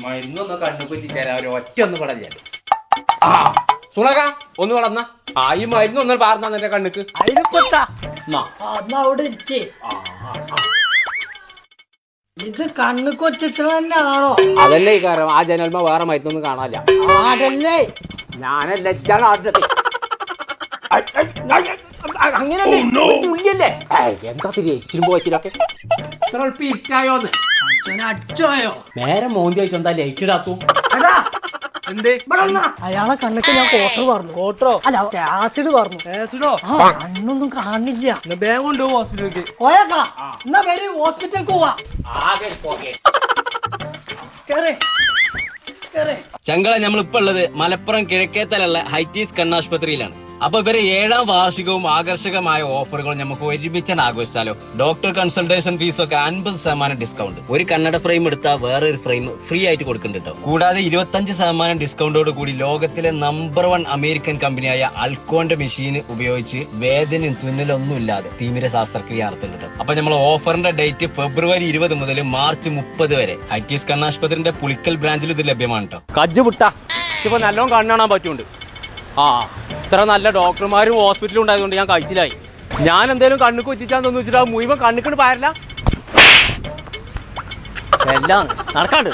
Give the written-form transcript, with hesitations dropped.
മരുന്നൊന്ന് കണ്ണു കുറ്റിച്ചാൽ അവർ ഒറ്റ ഒന്ന് പടല്ലേ സുണക ഒന്ന് വളർന്ന ഈ മരുന്ന് ഒന്ന് പാർന്നാ എന്റെ കണ്ണുക്ക് അവിടെ ഇരിക്കേ ഇത് കണ്ണ് കൊച്ചു തന്നെയാണോ? അതല്ലേ ഈ കാരണം ആ ജനൽമ വേറെ മരുന്നൊന്നും കാണാനില്ല. അതല്ലേ ഞാനല്ലേ എന്താ തിരിച്ചിരുമ്പോ വെച്ചിട്ടൊക്കെ ഇത്ര എളുപ്പം ഇരിക്കായോന്ന് അടിച്ചോയോ? നേരെ മോന്തിയായിട്ട് എന്താ ലൈറ്റ് ഇടാത്തു? അയാളെ കണ്ണൊക്കെ ഞാൻ കോട്ടർ പറഞ്ഞു. കോട്ടറോ അല്ല ആസിഡ് പറഞ്ഞു. ആസിഡോ? കണ്ണൊന്നും കാണില്ല. ബാഗ് കൊണ്ടുപോകും ഹോസ്പിറ്റലിലേക്ക്. പോയേക്കാ എന്നാ വരെ ഹോസ്പിറ്റലിലേക്ക് പോവാ. ചങ്കള നമ്മളിപ്പോ ഉള്ളത് മലപ്പുറം കിഴക്കേത്തലുള്ള ഹൈറ്റീസ് കണ്ണാശുപത്രിയിലാണ്. അപ്പൊ ഇവരെ 7ാം വാർഷികവും ആകർഷകമായ ഓഫറുകൾ നമുക്ക് ഒരുമിച്ചാണ് ആഘോഷിച്ചാലോ. ഡോക്ടർ കൺസൾട്ടേഷൻ ഫീസ് ഒക്കെ 50% ഡിസ്കൗണ്ട്. ഒരു കണ്ണട ഫ്രെയിം എടുത്താൽ വേറൊരു ഫ്രെയിം ഫ്രീ ആയിട്ട് കൊടുക്കുന്നുണ്ട് കേട്ടോ. കൂടാതെ 25% ഡിസ്കൗണ്ടോട് കൂടി ലോകത്തിലെ നമ്പർ 1 അമേരിക്കൻ കമ്പനിയായ അൽക്കോന്റെ മെഷീൻ ഉപയോഗിച്ച് വേദനയും തുന്നലൊന്നും ഇല്ലാതെ തീമിര ശാസ്ത്രക്രിയ നടത്തുന്നുണ്ട്. അപ്പൊ നമ്മൾ ഓഫറിന്റെ ഡേറ്റ് ഫെബ്രുവരി 20 മുതൽ മാർച്ച് 30 വരെ ഹൈറ്റീസ് കണ്ണാശുപത്രിന്റെ പുളിക്കൽ ബ്രാഞ്ചിൽ ഇത് ലഭ്യമാണ് കേട്ടോ. കജ്ജ് വിട്ടാ ഇപ്പൊ നല്ലോണം കണ്ണാണാൻ പറ്റുന്നുണ്ട്. ഇത്ര നല്ല ഡോക്ടർമാരും ഹോസ്പിറ്റലും ഉണ്ടായതുകൊണ്ട് ഞാൻ കഴിച്ചില്ലായി. ഞാൻ എന്തേലും കണ്ണുക്ക് വെച്ചിട്ടാന്ന് വെച്ചിട്ട് മുഴുവൻ കണ്ണുക്കിട്ട് പാരില്ല എല്ലാം നടക്കാണ്ട്.